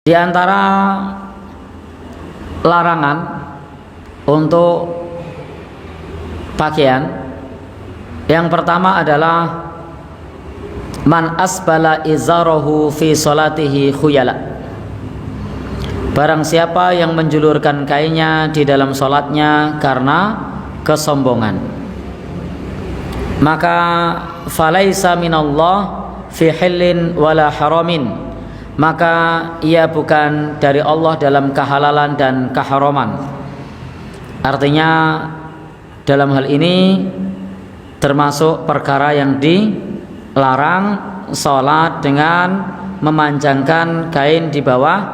Di antara larangan untuk pakaian yang pertama adalah man asbala izarahu fi salatihi khuyala. Barang siapa yang menjulurkan kainnya di dalam salatnya karena kesombongan, maka falaisa minallah fi hillin wala haramin, maka ia bukan dari Allah dalam kehalalan dan keharaman. Artinya dalam hal ini termasuk perkara yang dilarang, sholat dengan memanjangkan kain di bawah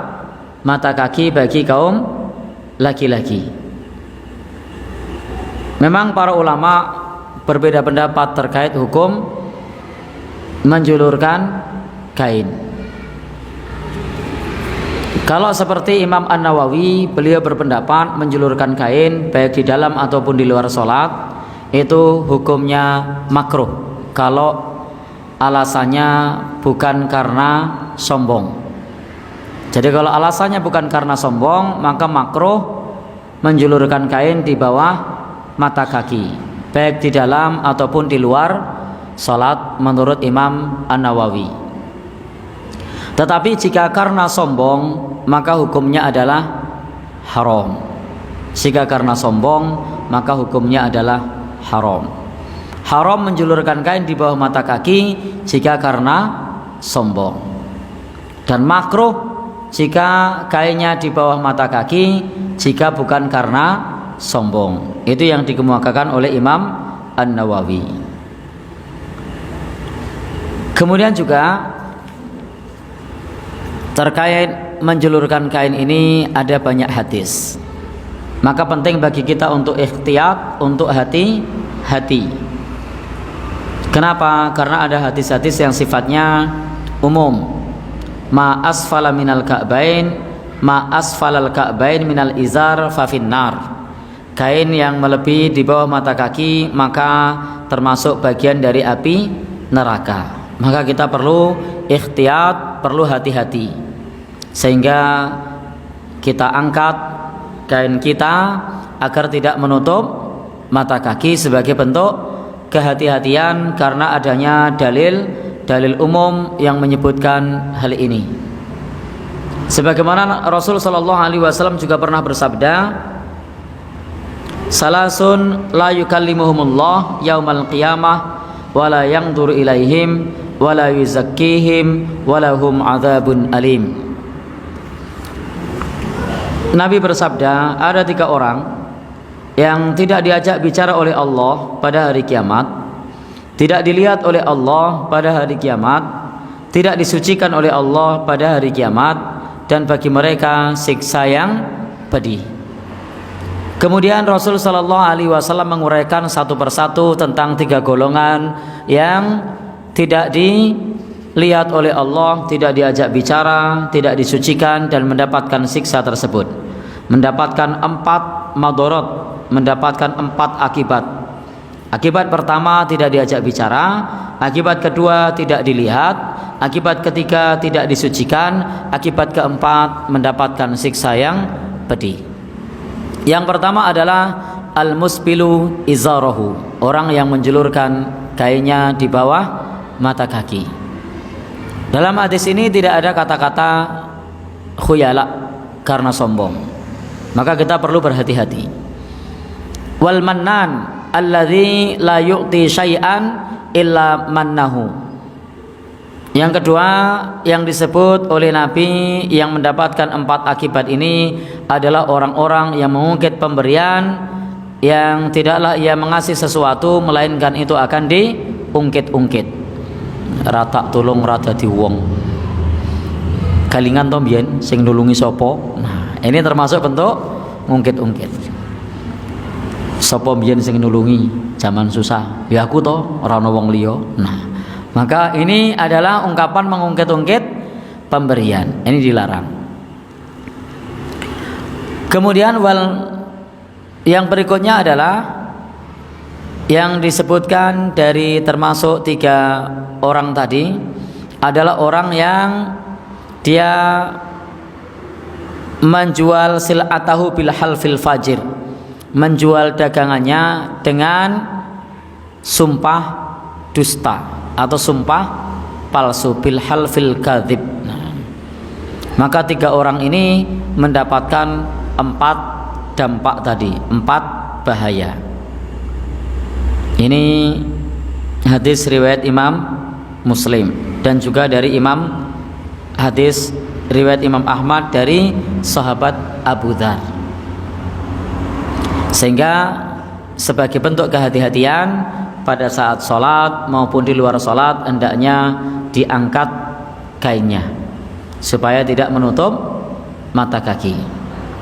mata kaki bagi kaum laki-laki. Memang para ulama berbeda pendapat terkait hukum menjulurkan kain. Kalau seperti Imam An-Nawawi, beliau berpendapat menjulurkan kain baik di dalam ataupun di luar sholat itu hukumnya makruh kalau alasannya bukan karena sombong. Jadi kalau alasannya bukan karena sombong, maka makruh menjulurkan kain di bawah mata kaki baik di dalam ataupun di luar sholat menurut Imam An-Nawawi. Tetapi jika karena sombong, maka hukumnya adalah haram. Jika karena sombong, maka hukumnya adalah haram. Haram menjulurkan kain di bawah mata kaki jika karena sombong. Dan makruh jika kainnya di bawah mata kaki jika bukan karena sombong. Itu yang dikemukakan oleh Imam An-Nawawi. Kemudian juga terkait menjulurkan kain ini ada banyak hadis. Maka penting bagi kita untuk ikhtiyat, untuk hati-hati. Kenapa? Karena ada hadis-hadis yang sifatnya umum. Ma asfala minal ka'bain, ma asfalal ka'bain minal izar fa finnar. Kain yang melebihi di bawah mata kaki maka termasuk bagian dari api neraka. Maka kita perlu ikhtiyat, perlu hati-hati, sehingga kita angkat kain kita agar tidak menutup mata kaki sebagai bentuk kehati-hatian karena adanya dalil umum yang menyebutkan hal ini. Sebagaimana Rasul sallallahu alaihi wasallam juga pernah bersabda, salasun la yukallimuhumullah yaumal qiyamah wala yanzuru ilaihim wala yuzakkihim walahum adzabun alim. Nabi bersabda, ada 3 orang yang tidak diajak bicara oleh Allah pada hari kiamat, tidak dilihat oleh Allah pada hari kiamat, tidak disucikan oleh Allah pada hari kiamat, dan bagi mereka siksa yang pedih. Kemudian Rasul sallallahu alaihi wasallam menguraikan satu persatu tentang 3 golongan yang tidak dilihat oleh Allah, tidak diajak bicara, tidak disucikan dan mendapatkan siksa tersebut. Mendapatkan 4 madorot, mendapatkan 4 akibat. Akibat pertama tidak diajak bicara, akibat kedua tidak dilihat, akibat ketiga tidak disucikan, akibat keempat mendapatkan siksa yang pedih. Yang pertama adalah al-musbilu izarahu, orang yang menjulurkan kainnya di bawah mata kaki. Dalam hadis ini tidak ada kata-kata khuyala karena sombong. Maka kita perlu berhati-hati. Wal mannan alladzi la yu'ti syai'an illa mannahu. Yang kedua yang disebut oleh Nabi yang mendapatkan 4 akibat ini adalah orang-orang yang mengungkit pemberian yang tidaklah ia mengasih sesuatu melainkan itu akan diungkit-ungkit. Rata tulung rada di wong. Kalingan to mbiyen sing nulungi sapa? Nah, ini termasuk bentuk ngungkit-ungkit. Sapa mbiyen sing nulungi zaman susah? Ya aku to, ora ana wong liya. Nah, maka ini adalah ungkapan mengungkit-ungkit pemberian. Ini dilarang. Kemudian yang berikutnya adalah yang disebutkan dari termasuk 3 orang tadi adalah orang yang dia menjual sil'atahu bil halfil fajir, menjual dagangannya dengan sumpah dusta atau sumpah palsu, bil halfil kadzib. Maka 3 orang ini mendapatkan 4 dampak tadi, 4 bahaya. Ini hadis riwayat Imam Muslim dan juga dari hadis riwayat Imam Ahmad dari sahabat Abu Dzar. Sehingga sebagai bentuk kehati-hatian pada saat sholat maupun di luar sholat, hendaknya diangkat kainnya supaya tidak menutup mata kaki.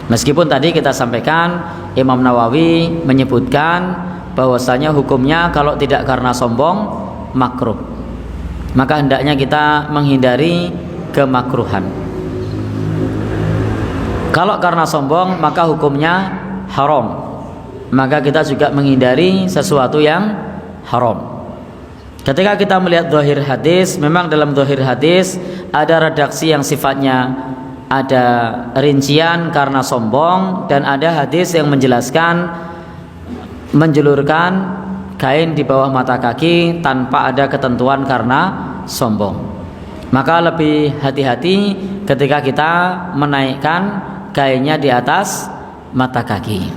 Meskipun tadi kita sampaikan Imam Nawawi menyebutkan bahwasanya hukumnya kalau tidak karena sombong makruh, maka hendaknya kita menghindari kemakruhan. Kalau karena sombong maka hukumnya haram, maka kita juga menghindari sesuatu yang haram. Ketika kita melihat zahir hadis, memang dalam zahir hadis ada redaksi yang sifatnya ada rincian karena sombong, dan ada hadis yang menjelaskan menjulurkan kain di bawah mata kaki tanpa ada ketentuan karena sombong. Maka lebih hati-hati ketika kita menaikkan kainnya di atas mata kaki.